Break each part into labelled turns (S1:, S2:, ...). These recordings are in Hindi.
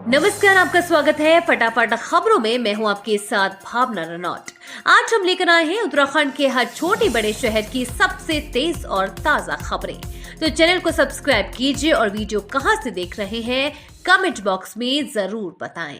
S1: नमस्कार, आपका स्वागत है फटाफट खबरों में। मैं हूं आपके साथ भावना रनौत। आज हम लेकर आए हैं उत्तराखंड के हर छोटे बड़े शहर की सबसे तेज और ताजा खबरें। तो चैनल को सब्सक्राइब कीजिए और वीडियो कहां से देख रहे हैं कमेंट बॉक्स में जरूर बताएं।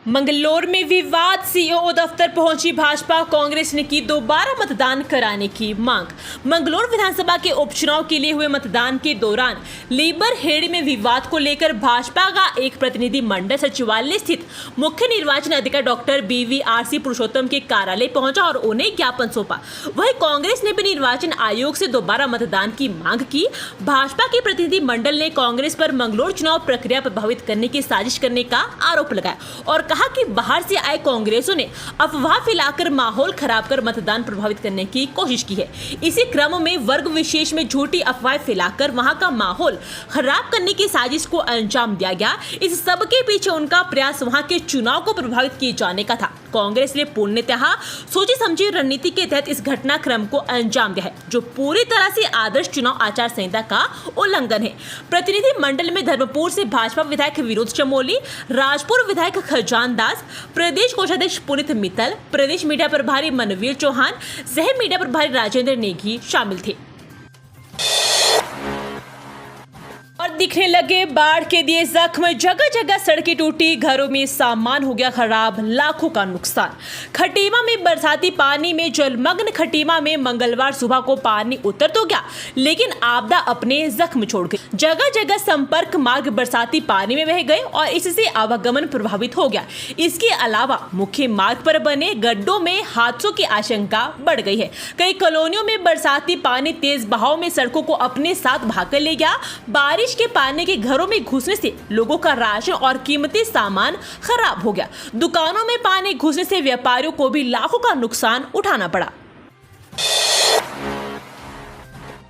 S2: मंगलौर में विवाद, सीईओ दफ्तर पहुंची भाजपा, कांग्रेस ने की दोबारा मतदान कराने की मांग। मंगलौर विधानसभा के उपचुनाव के लिए हुए मतदान के दौरान लेबर हेड में विवाद को लेकर भाजपा का एक प्रतिनिधि मंडल सचिवालय स्थित मुख्य निर्वाचन अधिकारी डॉक्टर BVRC पुरुषोत्तम के कार्यालय पहुंचा और उन्हें ज्ञापन सौंपा। वहीं कांग्रेस ने भी निर्वाचन आयोग से दोबारा मतदान की मांग की। भाजपा के प्रतिनिधि मंडल ने कांग्रेस पर मंगलौर चुनाव प्रक्रिया प्रभावित करने की साजिश करने का आरोप लगाया और कहा कि बाहर से आए कांग्रेसियों ने अफवाह फैलाकर माहौल खराब कर मतदान प्रभावित करने की कोशिश की है। इसी क्रम में वर्ग विशेष में झूठी अफवाहें फैलाकर वहां का माहौल खराब करने की साजिश को अंजाम दिया गया। इस सब के पीछे उनका प्रयास वहां के चुनाव को प्रभावित किए जाने का था। कांग्रेस ने पूर्णतः सोची समझी रणनीति के तहत इस घटनाक्रम को अंजाम दिया है, जो पूरी तरह से आदर्श चुनाव आचार संहिता का उल्लंघन है। प्रतिनिधि मंडल में धर्मपुर से भाजपा विधायक विनोद चमोली, राजपुर विधायक खजान दास, प्रदेश कोषाध्यक्ष पुनीत मित्तल, प्रदेश मीडिया प्रभारी मनवीर चौहान, सह मीडिया प्रभारी राजेंद्र नेगी शामिल थे। और दिखने लगे बाढ़ के दिए जख्म, जगह जगह सड़कें टूटी, घरों में सामान हो गया खराब, लाखों का नुकसान। खटीमा में बरसाती पानी में जलमग्न खटीमा में मंगलवार सुबह को पानी उतर तो गया, लेकिन आपदा अपने जख्म छोड़ गई। जगह जगह संपर्क मार्ग बरसाती पानी में बह गए और इससे आवागमन प्रभावित हो गया। इसके अलावा मुख्य मार्ग पर बने गड्ढों में हादसों की आशंका बढ़ गई है। कई कॉलोनियों में बरसाती पानी तेज बहाव में सड़कों को अपने साथ भागकर ले गया। बारिश के पानी के घरों में घुसने से लोगों का राशन और कीमती सामान खराब हो गया। दुकानों में पानी घुसने से व्यापारियों को भी लाखों का नुकसान उठाना पड़ा।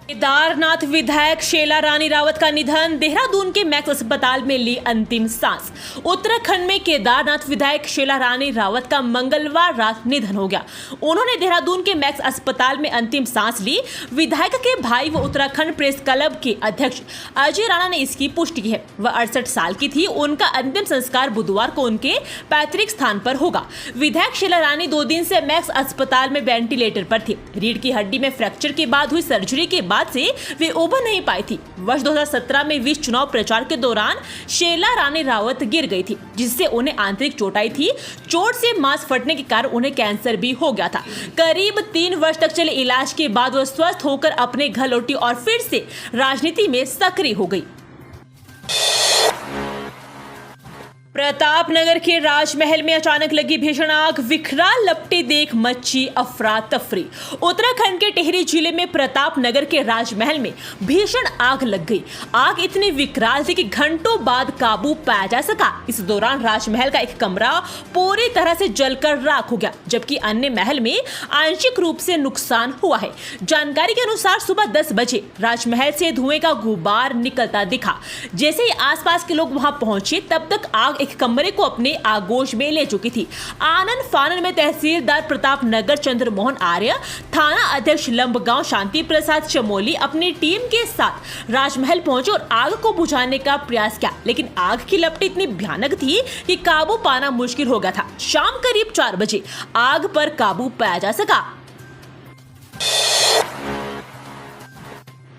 S2: केदारनाथ विधायक शेला रानी रावत का निधन, देहरादून के मैक्स अस्पताल में ली अंतिम सांस। उत्तराखंड में केदारनाथ विधायक शेला रानी रावत का मंगलवार रात निधन हो गया। उन्होंने देहरादून के मैक्स अस्पताल में अंतिम सांस ली। विधायक के भाई व उत्तराखंड प्रेस क्लब के अध्यक्ष अजय राणा ने इसकी पुष्टि की है। वह 68 साल की थी। उनका अंतिम संस्कार बुधवार को उनके पैतृक स्थान पर होगा। विधायक शेला रानी 2 दिन से मैक्स अस्पताल में वेंटिलेटर पर थी। रीढ़ की हड्डी में फ्रैक्चर के बाद हुई सर्जरी के बाद से वे उबर नहीं पाई थी। वर्ष 2017 में विश्व चुनाव प्रचार के दौरान शेला रानी रावत गिर गई थी, जिससे उन्हें आंतरिक चोट आई थी। चोट से मांस फटने के कारण उन्हें कैंसर भी हो गया था। करीब 3 वर्ष तक चले इलाज के बाद वह स्वस्थ होकर अपने घर लौटी और फिर से राजनीति में सक्रिय हो गई। प्रतापनगर के राजमहल में अचानक लगी भीषण आग, विकराल लपटे देख मची अफरा तफरी। उत्तराखंड के टिहरी जिले में प्रतापनगर के राजमहल में भीषण आग लग गई। आग इतनी विकराल थी कि घंटों बाद काबू पाया जा सका। इस दौरान राजमहल का एक कमरा पूरी तरह से जलकर राख हो गया, जबकि अन्य महल में आंशिक रूप से नुकसान हुआ है। जानकारी के अनुसार सुबह 10 बजे राजमहल से धुएं का गुबार निकलता दिखा। जैसे ही आसपास के लोग वहां पहुंचे, तब तक आग कमरे को अपने आगोश में ले चुकी थी। आनंद फानन में तहसीलदार प्रतापनगर चंद्र मोहन आर्य, थाना अध्यक्ष लंबगांव शांति प्रसाद चमोली अपनी टीम के साथ राजमहल पहुंचे और आग को बुझाने का प्रयास किया, लेकिन आग की लपटें इतनी भयानक थी कि काबू पाना मुश्किल हो गया था। शाम करीब 4 बजे आग पर काबू पाया जा सका।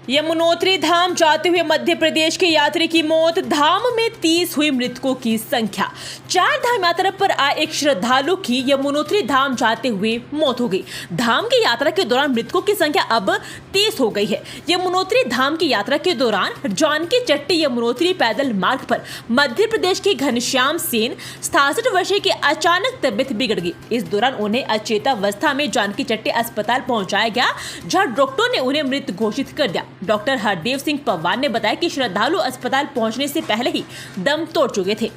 S2: यमुनोत्री धाम जाते हुए मध्य प्रदेश के यात्री की मौत, धाम में 30 हुई मृतकों की संख्या। 4 धाम यात्रा पर आए एक श्रद्धालु की यमुनोत्री धाम जाते हुए मौत हो गई। धाम की यात्रा के दौरान मृतकों की संख्या अब 30 हो गई है। यमुनोत्री धाम की यात्रा के दौरान जानकी चट्टी यमुनोत्री पैदल मार्ग पर मध्य प्रदेश के घनश्याम सेन 67 वर्षीय की अचानक तबियत बिगड़ गई। इस दौरान उन्हें अचेतावस्था में जानकी चट्टी अस्पताल पहुंचाया गया, जहां डॉक्टरों ने उन्हें मृत घोषित कर दिया। डॉक्टर हरदेव सिंह पवार ने बताया कि श्रद्धालु अस्पताल पहुंचने से पहले ही दम तोड़ चुके थे।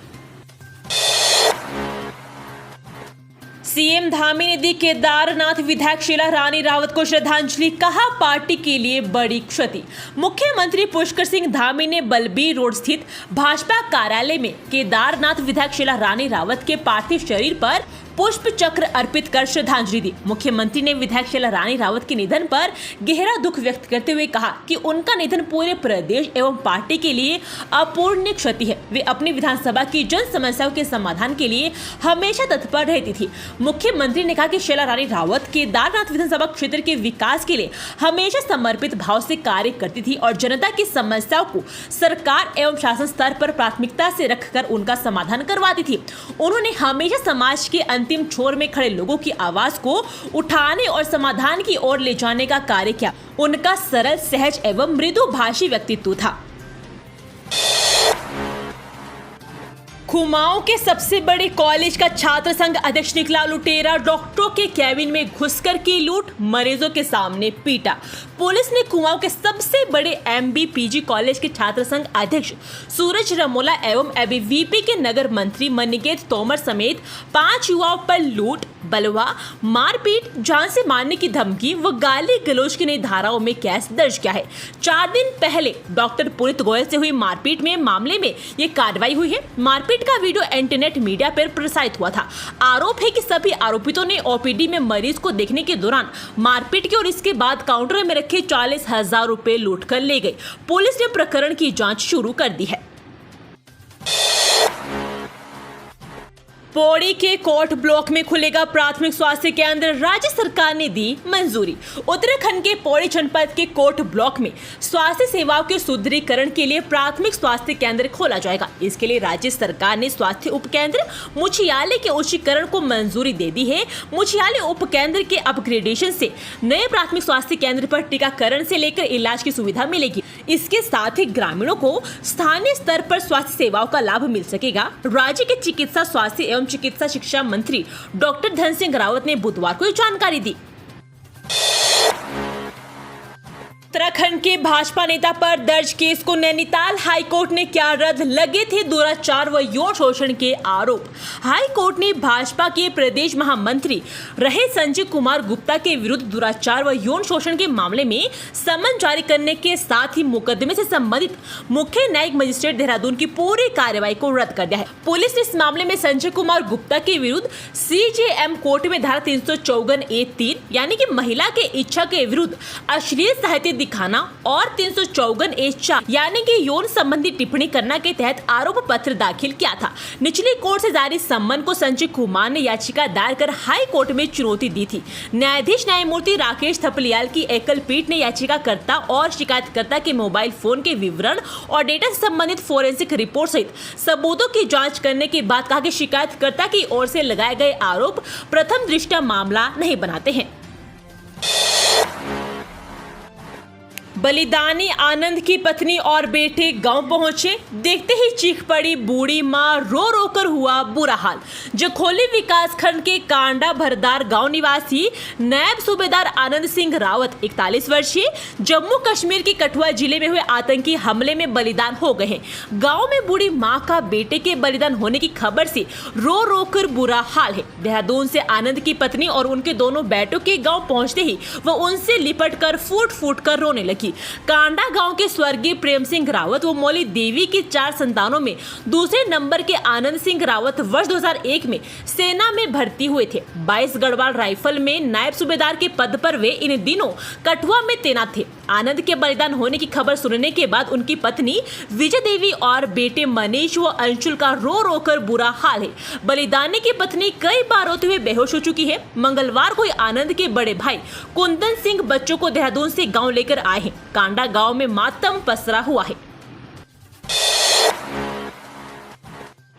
S2: सीएम धामी ने दी केदारनाथ विधायक शेला रानी रावत को श्रद्धांजलि, कहा पार्टी के लिए बड़ी क्षति। मुख्यमंत्री पुष्कर सिंह धामी ने बलबीर रोड स्थित भाजपा कार्यालय में केदारनाथ विधायक शेला रानी रावत के पार्थिव शरीर पर पुष्प चक्र अर्पित कर श्रद्धांजलि दी। मुख्यमंत्री ने विधायक शीला रानी रावत के निधन पर गहरा दुख व्यक्त करते हुए कहा कि उनका निधन पूरे प्रदेश एवं पार्टी के लिए अपूरणीय क्षति है। वे अपनी विधानसभा की जन समस्याओं के समाधान के लिए हमेशा तत्पर रहती थी। मुख्यमंत्री ने कहा कि शीला रानी रावत केदारनाथ विधानसभा क्षेत्र के विकास के लिए हमेशा समर्पित भाव से कार्य करती थी और जनता की समस्याओं को सरकार एवं शासन स्तर पर प्राथमिकता से रखकर उनका समाधान करवाती थी। उन्होंने हमेशा समाज के अंतिम छोर में खड़े लोगों की आवाज को उठाने और समाधान की ओर ले जाने का कार्य किया। उनका सरल, सहज एवं मृदुभाषी व्यक्तित्व था। कुमाऊं के सबसे बड़े कॉलेज का छात्र संघ अध्यक्ष निकला लुटेरा। डॉक्टरों के कैबिन में घुसकर की लूट, मरीजों के सामने पीटा। पुलिस ने कुमाऊं के सबसे बड़े MB-PG कॉलेज के छात्र संघ अध्यक्ष सूरज रमोला एवं ABVP के नगर मंत्री मनिकेत तोमर समेत 5 युवाओं पर लूट, बलवा, मारपीट, जान से मारने की धमकी व गाली गलौज की नई धाराओं में केस दर्ज किया है। 4 दिन पहले डॉक्टर पुनीत गोयल से हुई मारपीट में मामले में ये कार्रवाई हुई है। मारपीट का वीडियो इंटरनेट मीडिया पर प्रसारित हुआ था। आरोप है कि सभी आरोपितों ने OPD में मरीज को देखने के दौरान मारपीट की और इसके बाद काउंटर में रखे 40,000 रुपए लूट कर ले गए। पुलिस ने प्रकरण की जांच शुरू कर दी है। पौड़ी के कोट ब्लॉक में खुलेगा प्राथमिक स्वास्थ्य केंद्र, राज्य सरकार ने दी मंजूरी। उत्तराखंड के पौड़ी जनपद के कोट ब्लॉक में स्वास्थ्य सेवाओं के सुदृढ़ीकरण के लिए प्राथमिक स्वास्थ्य केंद्र खोला जाएगा। इसके लिए राज्य सरकार ने स्वास्थ्य उपकेंद्र मुछियाले के उच्चीकरण को मंजूरी दे दी है। मुछियाले उपकेंद्र के अपग्रेडेशन से नए प्राथमिक स्वास्थ्य केंद्र पर टीकाकरण से लेकर इलाज की सुविधा मिलेगी। इसके साथ ही ग्रामीणों को स्थानीय स्तर पर स्वास्थ्य सेवाओं का लाभ मिल सकेगा। राज्य के चिकित्सा, स्वास्थ्य एवं चिकित्सा शिक्षा मंत्री डॉक्टर धन सिंह रावत ने बुधवार को ये जानकारी दी। उत्तराखंड के भाजपा नेता पर दर्ज केस को नैनीताल हाईकोर्ट ने क्या रद्द, लगे थे दुराचार व यौन शोषण के आरोप। हाईकोर्ट ने भाजपा के प्रदेश महामंत्री रहे संजय कुमार गुप्ता के विरुद्ध दुराचार व यौन शोषण के मामले में समन जारी करने के साथ ही मुकदमे से संबंधित मुख्य न्यायिक मजिस्ट्रेट देहरादून की पूरी कार्रवाई को रद्द कर दिया है। पुलिस ने इस मामले में संजय कुमार गुप्ता के विरुद्ध CJM कोर्ट में धारा 354A3 यानी कि महिला के इच्छा के विरुद्ध अश्लील साहित्य दिखाना और 354A4 यानी कि यौन संबंधी टिप्पणी करना के तहत आरोप पत्र दाखिल किया था। निचली कोर्ट से जारी सम्मन को संजय कुमार ने याचिका दायर कर हाई कोर्ट में चुनौती दी थी। न्यायाधीश न्यायमूर्ति राकेश थपलियाल की एकल पीठ ने याचिकाकर्ता और शिकायतकर्ता के मोबाइल फोन के विवरण और डेटा से संबंधित फोरेंसिक रिपोर्ट सहित सबूतों की जांच करने के बाद कहा कि शिकायतकर्ता की ओर से लगाए गए आरोप प्रथम दृष्टया मामला नहीं बनाते हैं। बलिदानी आनंद की पत्नी और बेटे गांव पहुंचे, देखते ही चीख पड़ी बूढ़ी मां, रो रो कर हुआ बुरा हाल। जखोली विकास खंड के कांडा भरदार गांव निवासी नायब सूबेदार आनंद सिंह रावत 41 वर्षीय जम्मू कश्मीर के कठुआ जिले में हुए आतंकी हमले में बलिदान हो गए हैं। गांव में बूढ़ी मां का बेटे के बलिदान होने की खबर से रो रो कर बुरा हाल है। देहरादून से आनंद की पत्नी और उनके दोनों बेटों के गाँव पहुँचते ही वह उनसे लिपट कर फूट फूट कर रोने लगी। कांडा गांव के स्वर्गीय प्रेम सिंह रावत व मौली देवी की 4 संतानों में दूसरे नंबर के आनंद सिंह रावत वर्ष 2001 में सेना में भर्ती हुए थे। 22 गढ़वाल राइफल में नायब सूबेदार के पद पर वे इन दिनों कठुआ में तैनात थे। आनंद के बलिदान होने की खबर सुनने के बाद उनकी पत्नी विजय देवी और बेटे मनीष व अंशुल का रो रो कर बुरा हाल है। बलिदानी की पत्नी कई बार रोते हुए बेहोश हो चुकी है। मंगलवार को आनंद के बड़े भाई कुंदन सिंह बच्चों को देहरादून से गांव लेकर आए हैं। कांडा गांव में मातम पसरा हुआ है।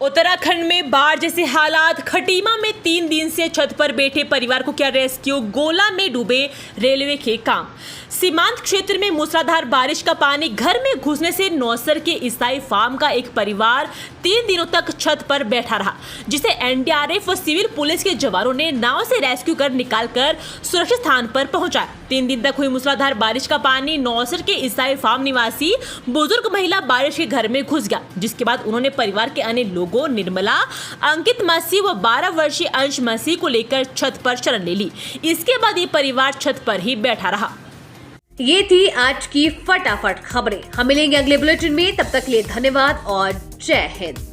S2: उत्तराखंड में बाढ़ जैसे हालात, खटीमा में 3 दिन से छत पर बैठे परिवार को किया रेस्क्यू, गोला में डूबे रेलवे के काम। सीमांत क्षेत्र में मूसलाधार बारिश का पानी घर में घुसने से नौसर के ईसाई फार्म का एक परिवार 3 दिनों तक छत पर बैठा रहा, जिसे एनडीआरएफ व सिविल पुलिस के जवानों ने नाव से रेस्क्यू कर निकालकर सुरक्षित स्थान पर पहुंचाया। 3 दिन तक हुई मूसलाधार बारिश का पानी नौसर के ईसाई फार्म निवासी बुजुर्ग महिला बारिश के घर में घुस गया, जिसके बाद उन्होंने परिवार के अन्य लोगों निर्मला, अंकित मसीह व 12 वर्षीय अंश मसीह को लेकर छत पर शरण ले ली। इसके बाद ये परिवार छत पर ही बैठा रहा।
S1: ये थी आज की फटाफट खबरें। हम मिलेंगे अगले बुलेटिन में, तब तक के लिए धन्यवाद और जय हिंद।